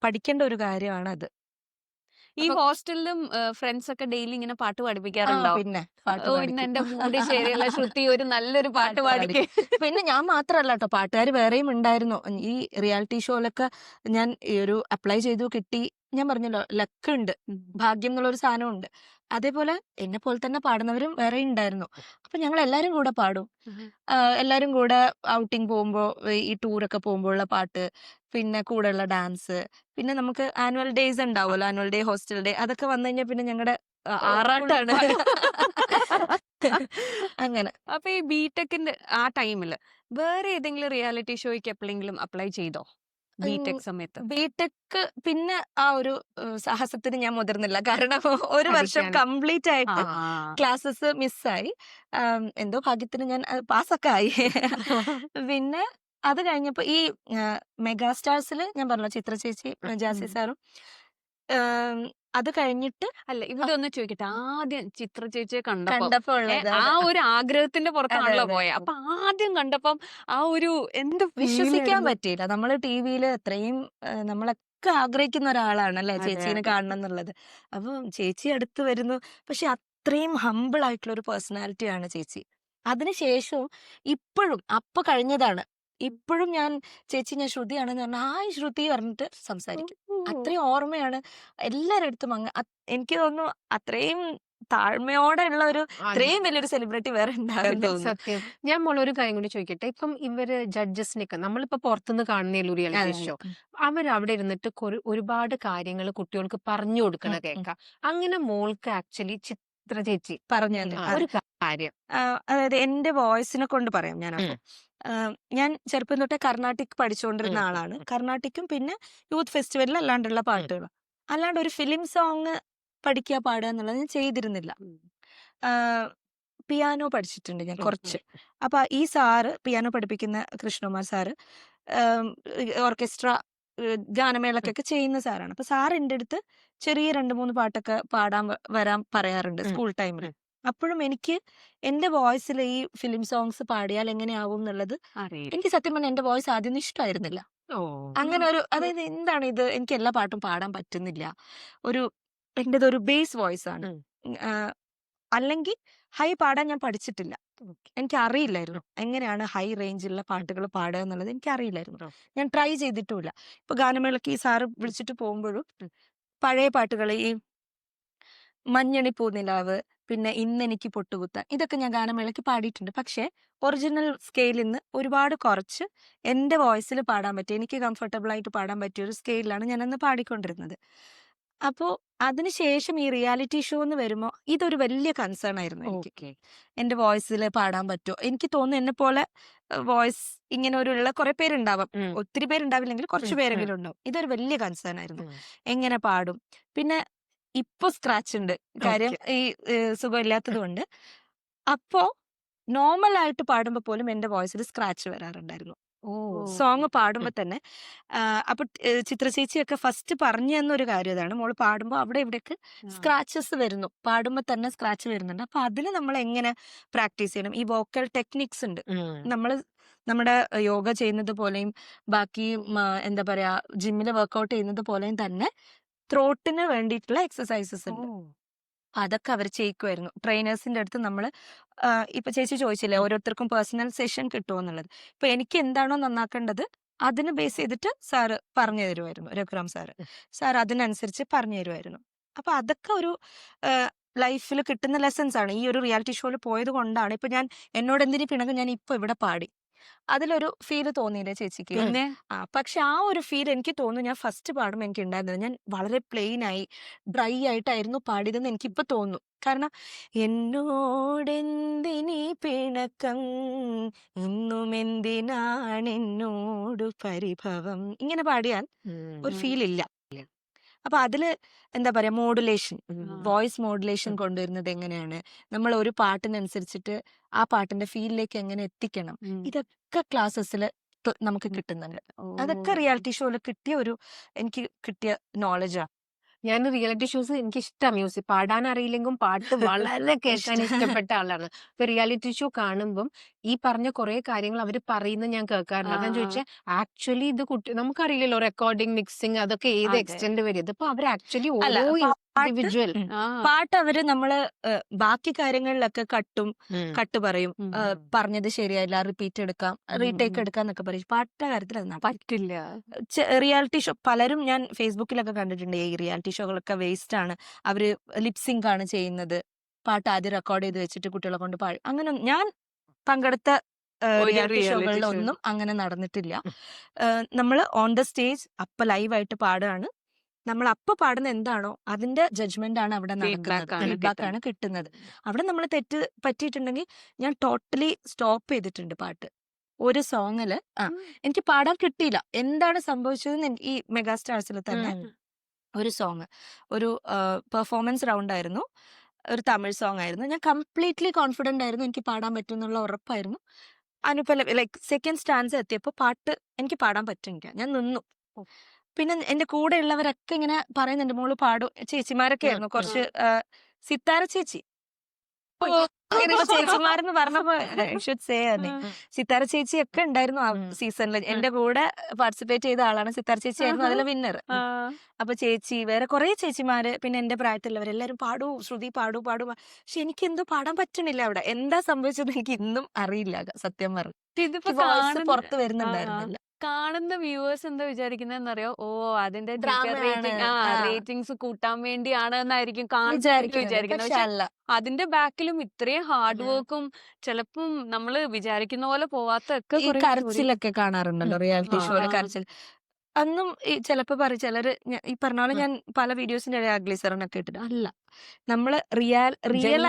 പഠിക്കേണ്ട ഒരു കാര്യമാണ് അത്. ഈ ഹോസ്റ്റലിലും ഫ്രണ്ട്സ് ഒക്കെ ഡെയിലി ഇങ്ങനെ പാട്ട് പഠിപ്പിക്കാറുണ്ടോ? പിന്നെ ഇന്ന് എന്റെ മൂഡ് ശരിയല്ല, ശ്രുതി ഒരു നല്ലൊരു പാട്ട് പാടിക്കേ. പിന്നെ ഞാൻ മാത്രല്ല കേട്ടോ, പാട്ടുകാർ വേറെയും ഉണ്ടായിരുന്നു. ഈ റിയാലിറ്റി ഷോയിലൊക്കെ ഞാൻ ഈ ഒരു അപ്ലൈ ചെയ്തു, കിട്ടി. ഞാൻ പറഞ്ഞല്ലോ ലക്ക് ഉണ്ട്, ഭാഗ്യം എന്നുള്ളൊരു സാധനം ഉണ്ട്. അതേപോലെ എന്നെ പോലെ തന്നെ പാടുന്നവരും വേറെ ഉണ്ടായിരുന്നു. അപ്പൊ ഞങ്ങൾ എല്ലാരും കൂടെ പാടും. എല്ലാരും കൂടെ ഔട്ടിങ് പോകുമ്പോ, ഈ ടൂറൊക്കെ പോകുമ്പോഴുള്ള പാട്ട്, പിന്നെ കൂടെയുള്ള ഡാൻസ്, പിന്നെ നമുക്ക് ആനുവൽ ഡേയ്സ് ഉണ്ടാവുമല്ലോ, ആനുവൽ ഡേ, ഹോസ്റ്റൽ ഡേ, അതൊക്കെ വന്നു കഴിഞ്ഞാൽ പിന്നെ ഞങ്ങളുടെ ആറാട്ടാണ്. അങ്ങനെ. അപ്പൊ ഈ ബിടെക്കിന്റെ ആ ടൈമില് വേറെ ഏതെങ്കിലും റിയാലിറ്റി ഷോയ്ക്ക് എപ്പോഴെങ്കിലും അപ്ലൈ ചെയ്തോ? ബിടെക് സമയത്ത് ബിടെക് പിന്നെ ആ ഒരു സാഹസത്തിന് ഞാൻ മുതിർന്നില്ല. കാരണം ഒരു വർഷം കംപ്ലീറ്റ് ആയിട്ട് ക്ലാസ്സസ് മിസ്സായി. എന്തോ ഭാഗ്യത്തിന് ഞാൻ പാസ്സൊക്കെ ആയി. പിന്നെ അത് കഴിഞ്ഞപ്പോ ഈ മെഗാസ്റ്റാർസിൽ ഞാൻ പറഞ്ഞല്ലോ, ചിത്ര ചേച്ചി, ജാസി സാറും, അത് കഴിഞ്ഞിട്ട് അല്ല ഇവിടെ ഒന്ന് ചോദിക്കട്ടെ, ആദ്യം ചിത്ര ചേച്ചിയെ കണ്ടപ്പോ ഉള്ളത് ആ ഒരു ആഗ്രഹത്തിന്റെ പുറത്താണല്ലോ പോയെ. അപ്പൊ ആദ്യം കണ്ടപ്പം ആ ഒരു എന്ത് വിശ്വസിക്കാൻ പറ്റിയില്ല. നമ്മള് ടിവിയില് അത്രയും നമ്മളൊക്കെ ആഗ്രഹിക്കുന്ന ഒരാളാണല്ലേ ചേച്ചീനെ കാണണം എന്നുള്ളത്. അപ്പൊ ചേച്ചി അടുത്ത് വരുന്നു, പക്ഷെ അത്രയും ഹമ്പിൾ ആയിട്ടുള്ള ഒരു പേഴ്സണാലിറ്റിയാണ് ചേച്ചി. അതിനുശേഷവും ഇപ്പോഴും അപ്പൊ കഴിഞ്ഞതാണ്, ഇപ്പോഴും ഞാൻ ചേച്ചി ഞാൻ ശ്രുതിയാണെന്ന് പറഞ്ഞാൽ ഹായ് ശ്രുതി പറഞ്ഞിട്ട് സംസാരിക്കും. അത്രയും ഓർമ്മയാണ് എല്ലാവരുടെ അടുത്തും. എനിക്ക് തോന്നുന്നു അത്രയും താഴ്മയോടെ ഉള്ള ഇത്രയും വലിയൊരു സെലിബ്രിറ്റി വേറെ ഉണ്ടാകും. സത്യം. ഞാൻ മോളൊരു കാര്യം കൂടി ചോദിക്കട്ടെ, ഇപ്പം ഇവര് ജഡ്ജസിനൊക്കെ നമ്മളിപ്പോ പുറത്തുനിന്ന് കാണുന്നേലൂ റിയാലിറ്റി ഷോ, അവരവിടെ ഇരുന്നിട്ട് ഒരുപാട് കാര്യങ്ങൾ കുട്ടികൾക്ക് പറഞ്ഞു കൊടുക്കണ കേൾക്കാം. അങ്ങനെ മോൾക്ക് ആക്ച്വലി ചിത്ര ചേച്ചി പറഞ്ഞു ഒരു കാര്യം, അതായത് എന്റെ വോയിസിനെ കൊണ്ട് പറയാം. ഞാൻ ചെറുപ്പം തൊട്ടേ കർണാട്ടിക് പഠിച്ചുകൊണ്ടിരുന്ന ആളാണ്. കർണാട്ടിക്കും പിന്നെ യൂത്ത് ഫെസ്റ്റിവലിൽ അല്ലാണ്ടുള്ള പാട്ടുകൾ, അല്ലാണ്ട് ഒരു ഫിലിം സോങ് പഠിക്കുക പാടുക എന്നുള്ളത് ഞാൻ ചെയ്തിരുന്നില്ല. പിയാനോ പഠിച്ചിട്ടുണ്ട് ഞാൻ കുറച്ച്. അപ്പൊ ഈ സാറ് പിയാനോ പഠിപ്പിക്കുന്ന കൃഷ്ണകുമാർ സാറ് ഓർക്കസ്ട്ര ഗാനമേളക്കൊക്കെ ചെയ്യുന്ന സാറാണ്. അപ്പൊ സാർ എൻ്റെ അടുത്ത് ചെറിയ 2-3 പാട്ടൊക്കെ പാടാൻ വരാൻ പറയാറുണ്ട് സ്കൂൾ ടൈമിൽ. അപ്പോഴും എനിക്ക് എന്റെ വോയിസിൽ ഈ ഫിലിം സോങ്സ് പാടിയാൽ എങ്ങനെയാവും എന്നുള്ളത് എനിക്ക് സത്യം പറഞ്ഞാൽ എന്റെ വോയിസ് ആദ്യം ഇഷ്ടമായിരുന്നില്ല. അങ്ങനെ അതായത് എന്താണ് ഇത്, എനിക്ക് എല്ലാ പാട്ടും പാടാൻ പറ്റുന്നില്ല, എന്റേതൊരു ബേസ് വോയിസ് ആണ്. അല്ലെങ്കിൽ ഹൈ പാടാൻ ഞാൻ പഠിച്ചിട്ടില്ല, എനിക്ക് അറിയില്ലായിരുന്നു എങ്ങനെയാണ് ഹൈ റേഞ്ചിലുള്ള പാട്ടുകൾ പാടുക എന്നുള്ളത് എനിക്ക് അറിയില്ലായിരുന്നു. ഞാൻ ട്രൈ ചെയ്തിട്ടുമില്ല. ഇപ്പൊ ഗാനമേളക്ക് ഈ സാറ് വിളിച്ചിട്ട് പോകുമ്പോഴും പഴയ പാട്ടുകൾ, ഈ മഞ്ഞണി പൂനിലാവ്, പിന്നെ ഇന്നെനിക്ക് പൊട്ടുകുത്താൻ, ഇതൊക്കെ ഞാൻ ഗാനമേളയ്ക്ക് പാടിയിട്ടുണ്ട്. പക്ഷെ ഒറിജിനൽ സ്കെയിലിൽ നിന്ന് ഒരുപാട് കുറച്ച് എൻ്റെ വോയിസിൽ പാടാൻ പറ്റിയ, എനിക്ക് കംഫർട്ടബിൾ ആയിട്ട് പാടാൻ പറ്റിയ ഒരു സ്കെയിലാണ് ഞാനന്ന് പാടിക്കൊണ്ടിരുന്നത്. അപ്പോൾ അതിനുശേഷം ഈ റിയാലിറ്റി ഷോ എന്ന് വരുമ്പോൾ ഇതൊരു വലിയ കൺസേൺ ആയിരുന്നു എനിക്ക്. എൻ്റെ വോയിസിൽ പാടാൻ പറ്റുമോ? എനിക്ക് തോന്നുന്നു എന്നെ പോലെ വോയിസ് ഇങ്ങനെ ഉള്ള കുറെ പേരുണ്ടാവാം, ഒത്തിരി പേരുണ്ടാവില്ലെങ്കിൽ കുറച്ച് പേരെങ്കിലും ഉണ്ടാവും. ഇതൊരു വലിയ കൺസേൺ ആയിരുന്നു, എങ്ങനെ പാടും. പിന്നെ ഇപ്പൊ സ്ക്രാച്ച് ഉണ്ട്. കാര്യം ഓക്കെ. ഈ സുഖമില്ലാത്തത് കൊണ്ട്. അപ്പോ നോർമൽ ആയിട്ട് പാടുമ്പോ പോലും എന്റെ വോയിസിൽ സ്ക്രാച്ച് വരാറുണ്ടായിരുന്നു. ഓ സോങ് പാടുമ്പോ തന്നെ. അപ്പൊ ചിത്ര ചേച്ചിയൊക്കെ ഫസ്റ്റ് പറഞ്ഞു തന്നൊരു കാര്യം ഇതാണ്. മോള് പാടുമ്പോ അവിടെ ഇവിടെയൊക്കെ സ്ക്രാച്ചസ് വരുന്നു. പാടുമ്പോ തന്നെ സ്ക്രാച്ച് വരുന്നുണ്ട്. അപ്പൊ അതിന് നമ്മൾ എങ്ങനെ പ്രാക്ടീസ് ചെയ്യണം? ഈ വോക്കൽ ടെക്നിക്സ് ഉണ്ട്. നമ്മള് നമ്മുടെ യോഗ ചെയ്യുന്നത് പോലെയും ബാക്കി എന്താ പറയാ ജിമ്മില് വർക്കൗട്ട് ചെയ്യുന്നത് പോലെയും തന്നെ ത്രോട്ടിന് വേണ്ടിയിട്ടുള്ള എക്സസൈസസ് ഉണ്ട്. അതൊക്കെ അവർ ചെയ്യിക്കുമായിരുന്നു. ട്രെയിനേഴ്സിന്റെ അടുത്ത് നമ്മൾ ഇപ്പൊ ചേച്ചി ചോദിച്ചില്ലേ ഓരോരുത്തർക്കും പേഴ്സണൽ സെഷൻ കിട്ടുമോ എന്നുള്ളത്. ഇപ്പൊ എനിക്ക് എന്താണോ നന്നാക്കേണ്ടത് അതിന് ബേസ് ചെയ്തിട്ട് സാറ് പറഞ്ഞു തരുമായിരുന്നു. രഘുറാം സാറ് അതിനനുസരിച്ച് പറഞ്ഞു തരുമായിരുന്നു. അപ്പൊ അതൊക്കെ ഒരു ലൈഫിൽ കിട്ടുന്ന ലെസൺസ് ആണ്. ഈ ഒരു റിയാലിറ്റി ഷോയിൽ പോയത് കൊണ്ടാണ് ഇപ്പൊ ഞാൻ എന്നോട് എന്തിനു പിണങ്ങും ഞാൻ ഇപ്പൊ ഇവിടെ പാടി. അതിലൊരു ഫീല് തോന്നിയില്ലേ ചേച്ചിക്ക്? പിന്നെ പക്ഷെ ആ ഒരു ഫീൽ എനിക്ക് തോന്നുന്നു ഞാൻ ഫസ്റ്റ് പാടുമ്പോൾ എനിക്ക് ഉണ്ടായിരുന്നത്. ഞാൻ വളരെ പ്ലെയിൻ ആയി ഡ്രൈ ആയിട്ടായിരുന്നു പാടിയതെന്ന് എനിക്കിപ്പോ തോന്നുന്നു. കാരണം എന്നോടെന്തിനീ പിണക്കം ഇന്നും എന്തിനാണ് എന്നോട് പരിഭവം ഇങ്ങനെ പാടിയാൽ ഒരു ഫീൽ ഇല്ല. അപ്പൊ അതില് എന്താ പറയാ മോഡുലേഷൻ, വോയിസ് മോഡുലേഷൻ കൊണ്ടുവരുന്നത് എങ്ങനെയാണ്, നമ്മൾ ഒരു പാട്ടിനനുസരിച്ചിട്ട് ആ പാട്ടിന്റെ ഫീലിലേക്ക് എങ്ങനെ എത്തിക്കണം, ഇതൊക്കെ ക്ലാസ്സസിൽ നമുക്ക് കിട്ടുന്നുണ്ട്. അതൊക്കെ റിയാലിറ്റി ഷോയിൽ കിട്ടിയ എനിക്ക് കിട്ടിയ നോളജാണ്. ഞാൻ റിയാലിറ്റി ഷോസ് എനിക്ക് ഇഷ്ടമാണ്. മ്യൂസിക് പാടാൻ അറിയില്ലെങ്കിലും പാട്ട് വളരെ കേൾക്കാൻ ഇഷ്ടപ്പെട്ട ആളാണ്. ഇപ്പൊ റിയാലിറ്റി ഷോ കാണുമ്പം ഈ പറഞ്ഞ കുറെ കാര്യങ്ങൾ അവർ പറയുന്നത് ഞാൻ കേൾക്കാറുണ്ട്. അതാ ചോദിച്ചാൽ ആക്ച്വലി ഇത് നമുക്കറിയില്ലല്ലോ റെക്കോർഡിംഗ് മിക്സിങ് അതൊക്കെ ഏത് അതെ. എക്സ്റ്റെന്റ് വരും. ഇതിപ്പോ അവർ ആക്ച്വലി അല്ല, ഓരോ പാട്ട് ഇൻഡിവിജ്വൽ പാട്ട് അവര് നമ്മള് ബാക്കി കാര്യങ്ങളിലൊക്കെ കട്ട് പറയും. പറഞ്ഞത് ശരിയായില്ല, റിപ്പീറ്റ് എടുക്കാം, റീടേക്ക് എടുക്കാം എന്നൊക്കെ പറയും. പാട്ടിന്റെ കാര്യത്തിൽ അത് പറ്റില്ല. റിയാലിറ്റി ഷോ പലരും ഞാൻ ഫേസ്ബുക്കിലൊക്കെ കണ്ടിട്ടുണ്ട്. ഈ റിയാലിറ്റി ഷോകളൊക്കെ വേസ്റ്റ് ആണ്, അവര് ലിപ്സിങ്ക് ആണ് ചെയ്യുന്നത്, പാട്ട് ആദ്യം റെക്കോർഡ് ചെയ്ത് വെച്ചിട്ട് കുട്ടികളെ കൊണ്ട് പാടും. അങ്ങനെ ഞാൻ പങ്കെടുത്ത റിയാലിറ്റി ഷോകളിലൊന്നും അങ്ങനെ നടന്നിട്ടില്ല. നമ്മൾ ഓൺ ദ സ്റ്റേജ് അപ്പൊ ലൈവായിട്ട് പാടുകയാണ്. നമ്മൾ അപ്പൊ പാടുന്ന എന്താണോ അതിന്റെ ജഡ്ജ്മെന്റ് ആണ് അവിടെ നടക്കുന്നത്, ഫീഡ്ബാക്ക് ആണ് കിട്ടുന്നത്. അവിടെ നമ്മൾ തെറ്റ് പറ്റിയിട്ടുണ്ടെങ്കിൽ ഞാൻ ടോട്ടലി സ്റ്റോപ്പ് ചെയ്തിട്ടുണ്ട് പാട്ട്. ഒരു സോങ്ങില് എനിക്ക് പാടാൻ കിട്ടിയില്ല. എന്താണ് സംഭവിച്ചതെന്ന് ഈ മെഗാസ്റ്റാർസിൽ തന്നെ ഒരു സോങ്, ഒരു പെർഫോമൻസ് റൗണ്ട് ആയിരുന്നു, ഒരു തമിഴ് സോങ് ആയിരുന്നു. ഞാൻ കംപ്ലീറ്റ്ലി കോൺഫിഡന്റ് ആയിരുന്നു, എനിക്ക് പാടാൻ പറ്റും എന്നുള്ള ഉറപ്പായിരുന്നു. അനുപല്ലവി ലൈക്ക് സെക്കൻഡ് സ്റ്റാൻസ് എത്തിയപ്പോൾ പാട്ട് എനിക്ക് പാടാൻ പറ്റുന്നില്ല, ഞാൻ നിന്നു. പിന്നെ എന്റെ കൂടെ ഉള്ളവരൊക്കെ ഇങ്ങനെ പറയുന്നുണ്ട് മോള് പാടും. ചേച്ചിമാരൊക്കെ ആയിരുന്നു കുറച്ച്. സിത്താര ചേച്ചി ചേച്ചിമാരെന്ന് പറഞ്ഞപ്പോ സിത്താര ചേച്ചി ഒക്കെ ഉണ്ടായിരുന്നു ആ സീസണിൽ. എന്റെ കൂടെ പാർട്ടിസിപ്പേറ്റ് ചെയ്ത ആളാണ് സിത്താര ചേച്ചി, ആയിരുന്നു അതിലെ വിന്നർ. അപ്പൊ ചേച്ചി, വേറെ കുറെ ചേച്ചിമാര്, പിന്നെ എന്റെ പ്രായത്തിലുള്ളവരെല്ലാരും പാടൂ ശ്രുതി പാടൂ. പക്ഷെ എനിക്ക് എന്തോ പാടാൻ പറ്റണില്ല. അവിടെ എന്താ സംഭവിച്ചത് എനിക്ക് ഇന്നും അറിയില്ല, സത്യം പറഞ്ഞു. ഇതിപ്പോ വോയിസ് പുറത്ത് വരുന്നുണ്ടായിരുന്നില്ല. കാണുന്ന വ്യൂവേഴ്സ് എന്താ വിചാരിക്കുന്നറിയോ? ഓ അതിന്റെ ഡ്രാമയാണ്. റേറ്റിംഗ്സ് കൂട്ടാൻ വേണ്ടിയാണ് എന്നായിരിക്കും വിചാരിക്കുന്നത്. പക്ഷെ അല്ല. അതിന്റെ ബാക്കിലും ഇത്രയും ഹാർഡ് വർക്കും ചിലപ്പം നമ്മള് വിചാരിക്കുന്ന പോലെ പോവാത്തൊക്കെ ഈ കരച്ചിലൊക്കെ കാണാറുണ്ടല്ലോ റിയാലിറ്റി ഷോയില്, കരച്ചിൽ. അന്നും ഈ ചിലപ്പോ പറയും ചിലര്, ഈ പറഞ്ഞ പോലെ ഞാൻ പല വീഡിയോസിന്റെ അഗ്ലിസറിനൊക്കെ ഇട്ടിട്ട് അല്ല, നമ്മള് റിയൽ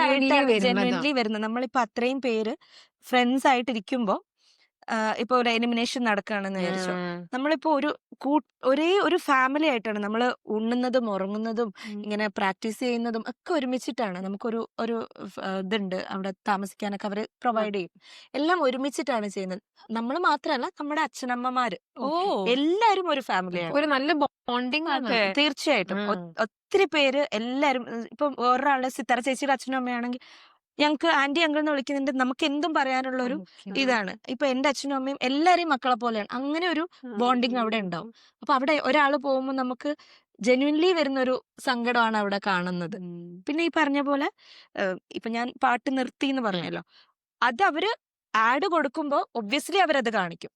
ആയിട്ട് ജെന്യുവൻലി വരുന്നത്. നമ്മളിപ്പോ അത്രയും പേര് ഫ്രണ്ട്സ് ആയിട്ടിരിക്കുമ്പോ ഇപ്പൊ ഒരു എലിമിനേഷൻ നടക്കുകയാണെന്ന് വിചാരിച്ചോ, നമ്മളിപ്പോ ഒരേ ഒരു ഫാമിലി ആയിട്ടാണ് നമ്മൾ ഉണ്ണുന്നതും ഉറങ്ങുന്നതും ഇങ്ങനെ പ്രാക്ടീസ് ചെയ്യുന്നതും ഒക്കെ ഒരുമിച്ചിട്ടാണ്. നമുക്കൊരു ഇതുണ്ട്, അവിടെ താമസിക്കാനൊക്കെ അവര് പ്രൊവൈഡ് ചെയ്യും. എല്ലാം ഒരുമിച്ചിട്ടാണ് ചെയ്യുന്നത്. നമ്മൾ മാത്രമല്ല, നമ്മുടെ അച്ഛനമ്മമാര് എല്ലാരും ഒരു ഫാമിലിയാണ്, ഒരു നല്ല ബോണ്ടിങ്. തീർച്ചയായിട്ടും. ഒത്തിരി പേര് എല്ലാരും, ഇപ്പൊ വേറൊരാളുടെ സിത്താര ചേച്ചിയുടെ അച്ഛനും അമ്മയാണെങ്കിൽ ഞങ്ങക്ക് ആന്റി അങ്കിൾ എന്ന് വിളിക്കുന്നുണ്ട്, നമുക്ക് എന്തും പറയാനുള്ള ഒരു ഇതാണ്. ഇപ്പൊ എന്റെ അച്ഛനും അമ്മയും എല്ലാരെയും മക്കളെ പോലെയാണ്. അങ്ങനെ ഒരു ബോണ്ടിങ് അവിടെ ഉണ്ടാവും. അപ്പൊ അവിടെ ഒരാൾ പോകുമ്പോൾ നമുക്ക് ജെന്യുവൻലി വരുന്നൊരു സങ്കടമാണ് അവിടെ കാണുന്നത്. പിന്നെ ഈ പറഞ്ഞ പോലെ ഇപ്പൊ ഞാൻ പാട്ട് നിർത്തി എന്ന് പറഞ്ഞല്ലോ, അത് അവര് ആഡ് കൊടുക്കുമ്പോ ഒബ്വിയസ്ലി അവരത് കാണിക്കും.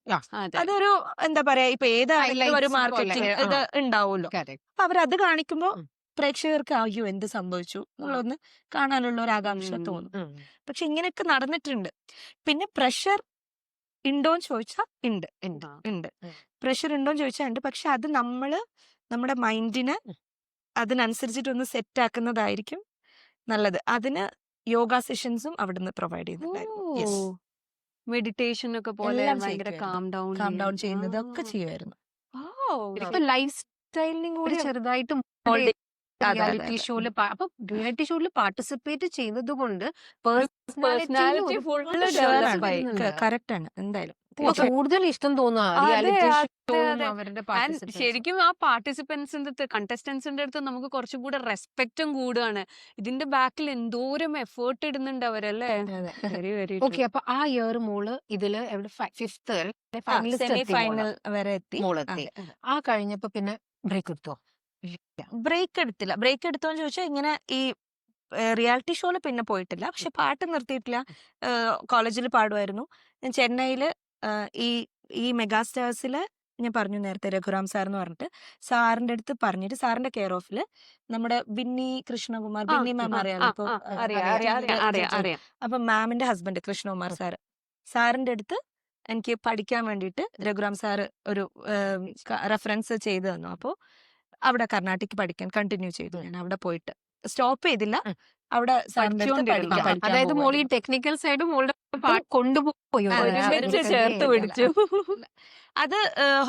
അതൊരു എന്താ പറയാ, ഇപ്പൊ ഏതായാലും ഒരു മാർക്കറ്റിംഗ് ഇത് ഉണ്ടാവുമല്ലോ. അപ്പൊ അവരത് കാണിക്കുമ്പോ പ്രേക്ഷകർക്ക് അയ്യോ എന്ത് സംഭവിച്ചു എന്നുള്ളതൊന്ന് കാണാനുള്ള ഒരു ആകാംക്ഷ തോന്നും. പക്ഷെ ഇങ്ങനെയൊക്കെ നടന്നിട്ടുണ്ട്. പിന്നെ പ്രഷർ ഉണ്ടോന്ന് ചോദിച്ചാൽ ഉണ്ട്. പ്രഷർ ഉണ്ടോന്ന് ചോദിച്ചാൽ ഉണ്ട്. പക്ഷെ അത് നമ്മുടെ മൈൻഡിനെ അതിനനുസരിച്ചിട്ടൊന്ന് സെറ്റ് ആക്കുന്നതായിരിക്കും നല്ലത്. അതിന് യോഗ സെഷൻസും അവിടുന്ന് പ്രൊവൈഡ് ചെയ്യുന്നുണ്ടായിരുന്നു. മെഡിറ്റേഷൻ ഒക്കെ പോലെ ഭയങ്കര കാം ഡൗൺ ചെയ്യുന്നത് ഒക്കെ ചെയ്യുമായിരുന്നു. ലൈഫ് സ്റ്റൈലിനും കൂടി ചെറുതായിട്ട് റിയാലിറ്റി ഷോയില് അപ്പൊ റിയാലിറ്റി ഷോയിൽ പാർട്ടിസിപ്പേറ്റ് ചെയ്യുന്നത് കൊണ്ട് പേഴ്സണാലിറ്റി ഫുള്ള് ഡെവലപ്പ് ആയി. കറക്റ്റ് ആണ് എന്തായാലും. കൂടുതൽ ഇഷ്ടം തോന്നുക അതെ, റിയാലിറ്റി അതെ, ഷോയും അതെ. അവരുടെ And പാർട്ടിസിപ്പേഷൻ. ശരിക്കും ആ പാർട്ടിസിപ്പൻസിന്റെ അടുത്ത് കണ്ടസ്റ്റൻസിന്റെ അടുത്ത് നമുക്ക് കുറച്ചും കൂടെ റെസ്പെക്റ്റും കൂടുകയാണ്. ഇതിന്റെ ബാക്കിൽ എന്തോരം എഫേർട്ട് ഇടുന്നുണ്ട് അവരല്ലേ. വെരി വെരി ഓക്കെ, അപ്പൊ ആ ഇയർ മോള് ഇതില് എവിടെ ഫിഫ്ത്ത് സെമി ഫൈനലിസ്റ്റ് ഫൈനൽ വരെ എത്തി. മോളെത്തി. ആ കഴിഞ്ഞപ്പോ പിന്നെ ബ്രേക്ക് എടുത്തോ? ബ്രേക്ക് എടുത്തില്ല. ബ്രേക്ക് എടുത്തോന്ന് ചോദിച്ചാൽ ഇങ്ങനെ ഈ റിയാലിറ്റി ഷോയില് പിന്നെ പോയിട്ടില്ല. പക്ഷെ പാട്ട് നിർത്തിയിട്ടില്ല. കോളേജിൽ പാടുമായിരുന്നു. ഞാൻ ചെന്നൈയില് ഈ മെഗാസ്റ്റാർസില് ഞാൻ പറഞ്ഞു നേരത്തെ രഘുറാം സാർ എന്ന് പറഞ്ഞിട്ട് സാറിന്റെ അടുത്ത് പറഞ്ഞിട്ട് സാറിന്റെ കെയർ ഓഫില് നമ്മുടെ ബിന്നി കൃഷ്ണകുമാർ, ബിന്നി മാം അറിയാലോ ഇപ്പൊ അറിയാം. അപ്പൊ മാമിന്റെ ഹസ്ബൻഡ് കൃഷ്ണകുമാർ സാറിന്റെ അടുത്ത് എനിക്ക് പഠിക്കാൻ വേണ്ടിയിട്ട് രഘുറാം സാർ ഒരു റെഫറൻസ് ചെയ്തു തന്നു. അപ്പോൾ അവിടെ കർണാട്ടിക് പഠിക്കാൻ കണ്ടിന്യൂ ചെയ്തു. ഞാൻ അവിടെ പോയിട്ട് സ്റ്റോപ്പ് ചെയ്തില്ല. അവിടെ സാറിന്റെ അടുത്ത് പഠിച്ചുകൊണ്ടിരുന്നു. പഠിക്കാൻ അതായത് മോൾ ഈ പോവായിരുന്നു. ടെക്നിക്കൽ സൈഡ് മോളുടെ പാട്ട് കൊണ്ടുപോയി ഒരുമിച്ച് ചേർത്ത് പിടിച്ചു. അത്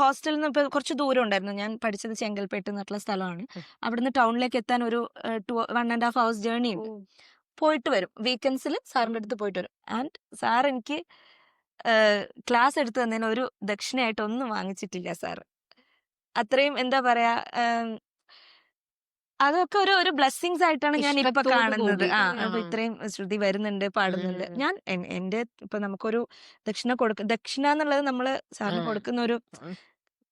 ഹോസ്റ്റലിൽ നിന്ന് ഇപ്പൊ കുറച്ച് ദൂരം ഉണ്ടായിരുന്നു. ഞാൻ പഠിച്ചത് ചെങ്കൽപ്പേട്ട് എന്നുള്ള സ്ഥലമാണ്. അവിടുന്ന് ടൗണിലേക്ക് എത്താൻ ഒരു 1.5 hours ജേർണി ഉണ്ട്. പോയിട്ട് വരും. വീക്കെൻഡ്സിൽ സാറിന്റെ അടുത്ത് പോയിട്ട് വരും. ആൻഡ് സാർ എനിക്ക് ക്ലാസ് എടുത്തു തന്നതിന് ഒരു ദക്ഷിണയായിട്ട് ഒന്നും വാങ്ങിച്ചിട്ടില്ല സാറ്. അത്രയും എന്താ പറയാ, അതൊക്കെ ഒരു ബ്ലെസ്സിങ്സ് ആയിട്ടാണ് ഞാൻ ഇപ്പൊ ഇഷ്ടത്തോടു കാണുന്നത്. കൂടി. അപ്പൊ ഇത്രയും ശ്രുതി വരുന്നുണ്ട്, പാടുന്നുണ്ട്. ഞാൻ എന്റെ ഇപ്പൊ നമുക്കൊരു ദക്ഷിണ എന്നുള്ളത് നമ്മള് സാറിന് കൊടുക്കുന്ന ഒരു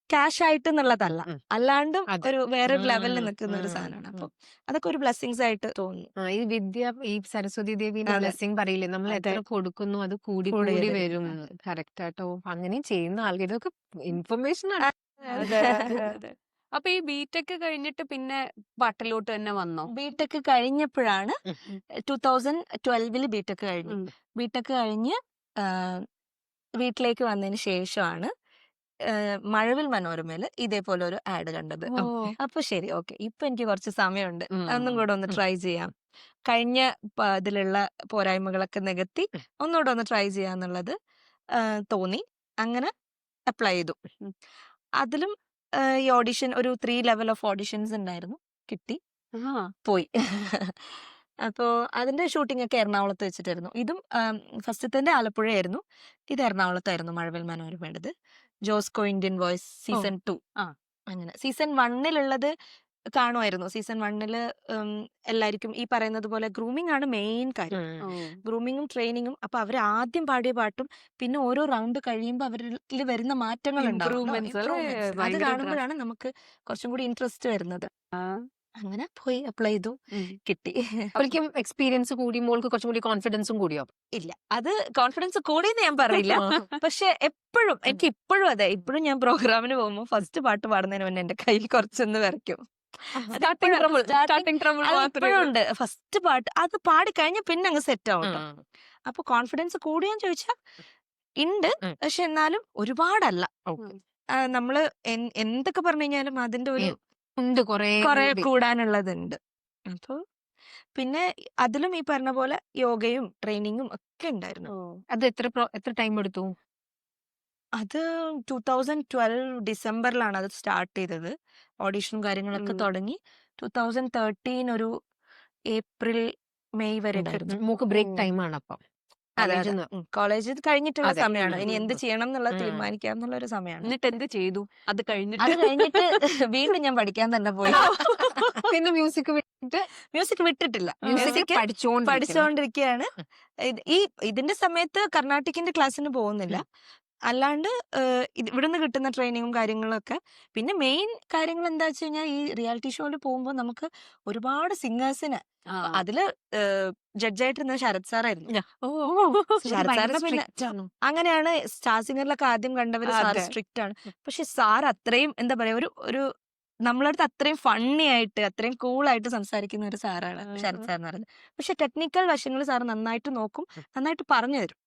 ക്യാഷ് ആയിട്ട് എന്നുള്ളതല്ല, അല്ലാണ്ടും ഒരു വേറൊരു ലെവലിൽ നിൽക്കുന്ന ഒരു സാധനമാണ്. അപ്പൊ അതൊക്കെ ഒരു ബ്ലെസ്സിങ്സ് ആയിട്ട് തോന്നുന്നു. ഈ വിദ്യ, ഈ സരസ്വതി ദേവിന്റെ അതെ. ബ്ലെസ്സിങ് പറയില്ലേ, നമ്മൾ അതെ. എത്ര കൊടുക്കുന്നു അത് കൂടി കൂടി കൂടി വരും. വരും. കറക്റ്റ് ആട്ടോ. അങ്ങനെയും ചെയ്യുന്ന ആൾക്കാർ, ഇതൊക്കെ ഇൻഫർമേഷൻ ആണ്. അതെ. അപ്പൊ ഈ ബിടെക് കഴിഞ്ഞിട്ട് പിന്നെ പാട്ടിലോട്ട് തന്നെ വന്നോ? ബിടെക് കഴിഞ്ഞപ്പോഴാണ് 2012 ബിടെക് കഴിഞ്ഞു. ബിടെക് കഴിഞ്ഞ് വീട്ടിലേക്ക് വന്നതിന് ശേഷമാണ് മഴവിൽ മനോരമയില് ഇതേപോലെ ഒരു ആഡ് കണ്ടത്. അപ്പൊ ശരി, ഓക്കെ, ഇപ്പൊ എനിക്ക് കുറച്ച് സമയമുണ്ട്, ഒന്നും കൂടെ ഒന്ന് ട്രൈ ചെയ്യാം. കഴിഞ്ഞ ഇതിലുള്ള പോരായ്മകളൊക്കെ നികത്തി ഒന്നുകൂടെ ഒന്ന് ട്രൈ ചെയ്യാന്നുള്ളത് തോന്നി. അങ്ങനെ അപ്ലൈ ചെയ്തു. അതിലും ഈ ഓഡിഷൻ ഒരു 3 level ഓഫ് ഓഡിഷൻസ് ഉണ്ടായിരുന്നു. കിട്ടി, പോയി. അപ്പോ അതിന്റെ ഷൂട്ടിംഗ് ഒക്കെ എറണാകുളത്ത് വെച്ചിട്ടായിരുന്നു. ഇതും ഫസ്റ്റത്തെ ആലപ്പുഴയായിരുന്നു, ഇത് എറണാകുളത്തായിരുന്നു മഴവിൽ മനോരമയുടേത്. Josco Indian voice season 2. അങ്ങനെ സീസൺ 1 കാണുമായിരുന്നു. സീസൺ 1 എല്ലാവർക്കും ഈ പറയുന്നത് പോലെ ഗ്രൂമിംഗ് ആണ് മെയിൻ കാര്യം. ഗ്രൂമിങ്ങും ട്രെയിനിങ്ങും. അപ്പൊ അവർ ആദ്യം പാടിയ പാട്ടും പിന്നെ ഓരോ റൗണ്ട് കഴിയുമ്പോൾ അവരിൽ വരുന്ന മാറ്റങ്ങൾ ഉണ്ടാവും. അത് കാണുമ്പോഴാണ് നമുക്ക് കുറച്ചും കൂടി ഇൻട്രസ്റ്റ് വരുന്നത്. അങ്ങനെ പോയി അപ്ലൈ ചെയ്തു, കിട്ടി. ഒരിക്കലും എക്സ്പീരിയൻസ് കൂടി, മോൾക്ക് കുറച്ചും കൂടി കോൺഫിഡൻസും കൂടിയോ? ഇല്ല, അത് കോൺഫിഡൻസ് കൂടിയെന്ന് ഞാൻ പറയില്ല. പക്ഷെ എപ്പോഴും എനിക്ക് ഇപ്പോഴും അതെ, ഇപ്പോഴും ഞാൻ പ്രോഗ്രാമിന് പോകുമ്പോൾ ഫസ്റ്റ് പാട്ട് പാടുന്നതിന് മുന്നേ എന്റെ കയ്യിൽ കുറച്ചൊന്ന് വരയ്ക്കും. ഇപ്പോഴും ഉണ്ട്. ഫസ്റ്റ് പാട്ട് അത് പാടി കഴിഞ്ഞ പിന്നെ അങ്ങ് സെറ്റ് ആവും. അപ്പൊ കോൺഫിഡൻസ് കൂടിയെന്ന് ചോദിച്ചാ ഉണ്ട്, പക്ഷെ എന്നാലും ഒരുപാടല്ല. നമ്മള് എന്തൊക്കെ പറഞ്ഞു കഴിഞ്ഞാലും അതിന്റെ ഒരു ഉണ്ട്, കുറെ കൂടാനുള്ളതുണ്ട്. അപ്പൊ പിന്നെ അതിലും ഈ പറഞ്ഞ പോലെ യോഗയും ട്രെയിനിങ്ങും ഒക്കെ ഉണ്ടായിരുന്നു. അത് എത്ര ടൈം എടുത്തു? അത് 2012 ഡിസംബറിലാണ് അത് സ്റ്റാർട്ട് ചെയ്തത്. ഓഡിഷനും കാര്യങ്ങളൊക്കെ തുടങ്ങി 2013 ഒരു ഏപ്രിൽ മെയ് വരെ മോക്ക് ബ്രേക്ക് ടൈം ആണ്. അപ്പം കോളേജ് കഴിഞ്ഞിട്ടുള്ള സമയമാണ്. ഇനി എന്ത് ചെയ്യണം എന്നുള്ളത് തീരുമാനിക്കാം എന്നുള്ള ഒരു സമയമാണ്. എന്നിട്ട് എന്ത് ചെയ്തു? അത് കഴിഞ്ഞിട്ട് വീണ്ടും ഞാൻ പഠിക്കാൻ തന്നെ പോയി. പിന്നെ മ്യൂസിക് വിട്ടിട്ടില്ല. മ്യൂസിക് പഠിച്ചുകൊണ്ടിരിക്കുകയാണ്. ഇതിന്റെ സമയത്ത് കർണാട്ടിക്കിന്റെ ക്ലാസ്സിന് പോകുന്നില്ല. അല്ലാണ്ട് ഇവിടുന്ന് കിട്ടുന്ന ട്രെയിനിങ്ങും കാര്യങ്ങളൊക്കെ. പിന്നെ മെയിൻ കാര്യങ്ങൾ എന്താ വെച്ച് കഴിഞ്ഞാൽ ഈ റിയാലിറ്റി ഷോയിൽ പോകുമ്പോൾ നമുക്ക് ഒരുപാട് സിംഗേഴ്സിന് അതില് ജഡ്ജായിട്ടിരുന്ന ശരത് സാറായിരുന്നു. ശരത് സാറിന് പിന്നെ അങ്ങനെയാണ് സ്റ്റാർ സിംഗറിലൊക്കെ ആദ്യം കണ്ടവര് സാർ സ്ട്രിക്റ്റ് ആണ്. പക്ഷെ സാർ അത്രയും എന്താ പറയാ ഒരു നമ്മളടുത്ത് അത്രയും ഫണ്ണി ആയിട്ട് അത്രയും കൂളായിട്ട് സംസാരിക്കുന്ന ഒരു സാറാണ് ശരത് സാർ എന്ന് പറയുന്നത്. പക്ഷെ ടെക്നിക്കൽ വശങ്ങൾ സാർ നന്നായിട്ട് നോക്കും, നന്നായിട്ട് പറഞ്ഞു തരും.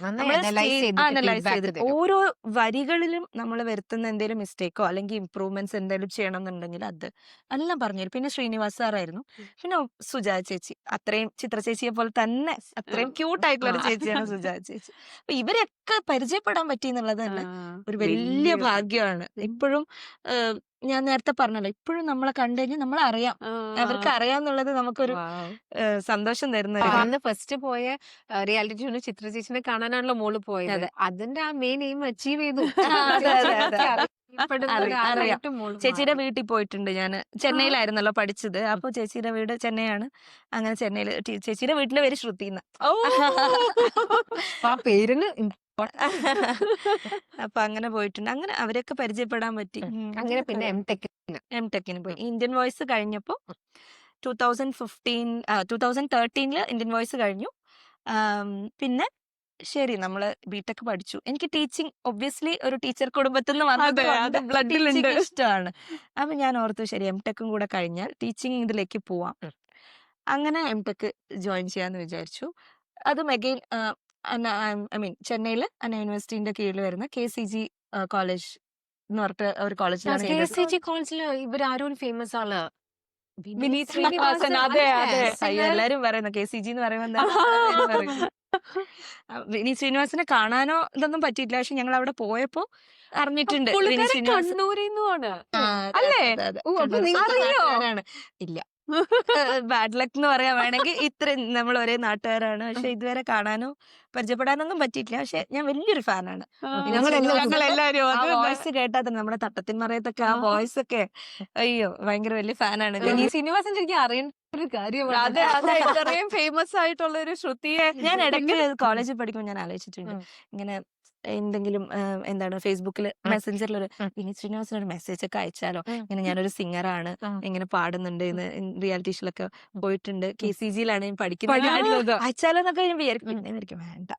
അനലൈസ് ചെയ്തിട്ട് ഓരോ വരികളിലും നമ്മൾ വരുത്തുന്ന എന്തെങ്കിലും മിസ്റ്റേക്കോ അല്ലെങ്കിൽ ഇംപ്രൂവ്മെന്റ്സ് എന്തെങ്കിലും ചെയ്യണം എന്നുണ്ടെങ്കിൽ അത് എല്ലാം പറഞ്ഞുതരും. പിന്നെ ശ്രീനിവാസ് സാറായിരുന്നു. പിന്നെ സുജാ ചേച്ചി, അത്രയും ചിത്ര ചേച്ചിയെ പോലെ തന്നെ അത്രയും ക്യൂട്ടായിട്ടുള്ള ഒരു ചേച്ചിയാണ് സുജാ ചേച്ചി. അപ്പൊ ഇവരെയൊക്കെ പരിചയപ്പെടാൻ പറ്റി എന്നുള്ളത് തന്നെ ഒരു വലിയ ഭാഗ്യമാണ്. ഇപ്പോഴും ഞാൻ നേരത്തെ പറഞ്ഞല്ലോ, ഇപ്പോഴും നമ്മളെ കണ്ടു കഴിഞ്ഞാൽ നമ്മളെ അറിയാം, അവർക്ക് അറിയാന്നുള്ളത് നമുക്കൊരു സന്തോഷം തരുന്ന ഒരു അന്ന് ഫസ്റ്റ് പോയ റിയാലിറ്റി ഷോന് ചിത്ര ചേച്ചിനെ കാണാനാണല്ലോ മോള് പോയത്. അതെ. അതിന്റെ ആ മെയിൻ എയിം അച്ചീവ് ചെയ്തു. അതെ, അതെ, അതെ. അറിയപ്പെടുന്ന അറിയാം. ഒരാളായിട്ട് മോള് ചേച്ചിയുടെ മാറി. വീട്ടിൽ പോയിട്ടുണ്ട് ഞാൻ. ചെന്നൈയിലായിരുന്നല്ലോ പഠിച്ചത്. അപ്പൊ ചേച്ചിയുടെ വീട് ചെന്നൈയാണ്. അങ്ങനെ ചെന്നൈയിൽ ചേച്ചിയുടെ വീട്ടിലെ പേര് ശ്രുതിന്ന്. ആ പേരിന് അപ്പൊ അങ്ങനെ പോയിട്ടുണ്ട്. അങ്ങനെ അവരെയൊക്കെ പരിചയപ്പെടാൻ പറ്റി. അങ്ങനെ പിന്നെ എംടെക്കിന് പോയി. ഇന്ത്യൻ വോയിസ് കഴിഞ്ഞപ്പോ 2013 ഇന്ത്യൻ വോയിസ് കഴിഞ്ഞു. പിന്നെ ശരി നമ്മള് ബിടെക് പഠിച്ചു. എനിക്ക് ടീച്ചിങ് ഒബ്വിയസ്ലി ഒരു ടീച്ചർ കുടുംബത്തിൽ നിന്ന് വന്നതുകൊണ്ട് ബ്ലഡിലുണ്ട്. ടീച്ചിങ് ഇഷ്ടമാണ്. അപ്പൊ ഞാൻ ഓർത്തു ശരി എംടെക്കും കൂടെ കഴിഞ്ഞാൽ ടീച്ചിങ് ഇതിലേക്ക് പോവാം. അങ്ങനെ എംടെക് ജോയിൻ ചെയ്യാന്ന് വിചാരിച്ചു. അതും അഗെയിൻ ഐ മീൻ ചെന്നൈയില് അണ്ണ യൂണിവേഴ്സിറ്റിന്റെ കീഴിൽ വരുന്ന KCG കോളേജ് എന്ന് പറഞ്ഞിട്ട് ഒരു കോളേജിലാണ് ചെയ്തത്. KCG കോളേജില് ഇവരാരും ഫേമസ് ആള് വിനീത് ശ്രീനിവാസൻ. അതെ, അതെ. അയ്യോ എല്ലാരും പറയുന്നു KCG എന്ന് പറയുമ്പോൾ എന്താ പേര് പറയും. വിനീത് ശ്രീനിവാസനെ കാണാനോ ഇതൊന്നും പറ്റിയിട്ടില്ല. പക്ഷെ ഞങ്ങൾ അവിടെ പോയപ്പോ അറിഞ്ഞിട്ടുണ്ട് വിനീത് ശ്രീനിവാസൻ. കണ്ണൂരിന്നുമാണ്. ആ, അതെ, അല്ലേ? അതെ, അതെ. ഓ, അപ്പൊ നിങ്ങൾക്ക് അറിയോ? നാട്ടുകാരാണ്. ഇല്ല, ബാഡ് ലക്ക് എന്ന് പറയാൻ വേണമെങ്കിൽ ഇത്ര നമ്മൾ ഒരേ നാട്ടുകാരാണ്. പക്ഷെ ഇതുവരെ കാണാനോ പരിചയപ്പെടാനൊന്നും പറ്റിയിട്ടില്ല. പക്ഷെ ഞാൻ വലിയൊരു ഫാനാണ്. ഞങ്ങളെല്ലാരും ആ വോയിസ് കേട്ടാൽ തന്നെ നമ്മുടെ തട്ടത്തിൻ മറയത്തൊക്കെ ആ വോയിസ് ഒക്കെ അയ്യോ ഭയങ്കര വലിയ ഫാനാണ്. വിനീത് ശ്രീനിവാസൻ ശരിക്കും അറിയേണ്ട ഒരു കാര്യമാണ്. അതെ, അതെ. ഇത്രയും ഫേമസ് ആയിട്ടുള്ള ഒരു ശ്രുതിയെ ഞാൻ ഇടയ്ക്ക് കോളേജിൽ പഠിക്കുമ്പോൾ ഞാൻ ആലോചിച്ചിട്ടുണ്ട് ഇങ്ങനെ എന്തെങ്കിലും എന്താണ് ഫേസ്ബുക്കിൽ മെസ്സഞ്ചറിൽ ഒരു വിനീത് ശ്രീനിവാസൻ ഒരു മെസ്സേജ് ഒക്കെ അയച്ചാലോ, ഇങ്ങനെ ഞാനൊരു സിംഗറാണ്, ഇങ്ങനെ പാടുന്നുണ്ട്, ഇന്ന് റിയാലിറ്റി ഷോയിലൊക്കെ പോയിട്ടുണ്ട്, KCG-ലാണ് ഞാൻ പഠിക്കുന്നത്, അയച്ചാലോ എന്നൊക്കെ ഞാൻ വിചാരിക്കും. പിന്നെ വിചാരിക്കും വേണ്ട.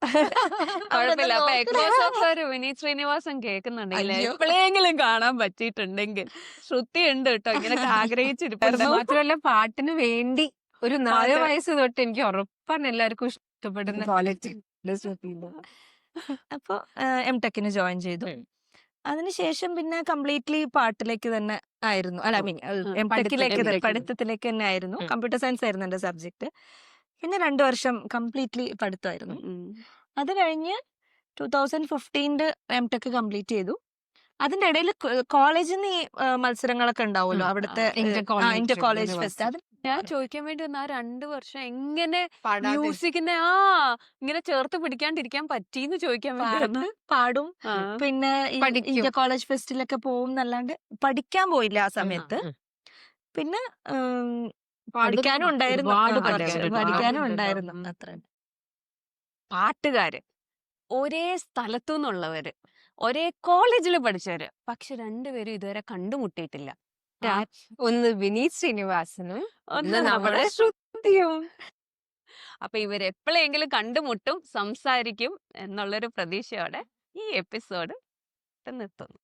കുഴപ്പമില്ല. അപ്പൊ എക്രോസ് വിനീത് ശ്രീനിവാസൻ കേൾക്കുന്നുണ്ടെങ്കിൽ അയ്യോ. എപ്പോഴെങ്കിലും കാണാൻ പറ്റിയിട്ടുണ്ടെങ്കിൽ ശ്രുതി ഉണ്ട് കേട്ടോ, ഇങ്ങനൊക്കെ ആഗ്രഹിച്ചിരിക്കുന്നു. മാത്രമല്ല പാട്ടിന് വേണ്ടി ഒരു 4 വയസ്സ് തൊട്ട് എനിക്ക് ഉറപ്പാണ് എല്ലാവർക്കും ഇഷ്ടപ്പെടുന്ന ക്വാളിറ്റി. അപ്പൊ എംടെക്കിന് ജോയിൻ ചെയ്തു. അതിനുശേഷം പിന്നെ കംപ്ലീറ്റ്ലി പാട്ടിലേക്ക് തന്നെ ആയിരുന്നു. അല്ല ഐ മീൻ എംടെക്കിലേക്ക് പഠിത്തത്തിലേക്ക് തന്നെ ആയിരുന്നു. കമ്പ്യൂട്ടർ സയൻസ് ആയിരുന്നു എന്റെ സബ്ജക്ട്. പിന്നെ 2 വർഷം കംപ്ലീറ്റ്ലി പഠിത്തമായിരുന്നു. അത് കഴിഞ്ഞ് 2015 എംടെക് കംപ്ലീറ്റ് ചെയ്തു. അതിന്റെ ഇടയിൽ കോളേജിൽ നിന്ന് ഈ മത്സരങ്ങളൊക്കെ ഉണ്ടാവുമല്ലോ, അവിടുത്തെ ഇന്റർ കോളേജ് ഫെസ്റ്റ്. അത് ഞാൻ ചോദിക്കാൻ വേണ്ടി വന്ന ആ 2 വർഷം എങ്ങനെ മ്യൂസിക്കിനെ ഇങ്ങനെ ചേർത്ത് പിടിക്കാണ്ടിരിക്കാൻ പറ്റീന്ന് ചോദിക്കാൻ വേണ്ടി വന്നു. പാടും, പിന്നെ പഠിക്കും. ഇന്റർ കോളേജ് ഫെസ്റ്റിലൊക്കെ പോവും എന്നല്ലാണ്ട് പഠിക്കാൻ പോയില്ല ആ സമയത്ത്. പിന്നെ പഠിക്കാനും ഉണ്ടായിരുന്നു, പഠിക്കാനും ഉണ്ടായിരുന്നു. അത്ര പാട്ടുകാര് ഒരേ സ്ഥലത്തു നിന്നുള്ളവര്, ഒരേ കോളേജിൽ പഠിച്ചവര്, പക്ഷെ രണ്ടുപേരും ഇതുവരെ കണ്ടുമുട്ടിയിട്ടില്ല. ഒന്ന് വിനീത് ശ്രീനിവാസനും ഒന്ന് നമ്മുടെ ശ്രുതിയും. അപ്പൊ ഇവരെപ്പോഴെങ്കിലും കണ്ടുമുട്ടും, സംസാരിക്കും എന്നുള്ളൊരു പ്രതീക്ഷയോടെ ഈ എപ്പിസോഡ് നിർത്തുന്നു.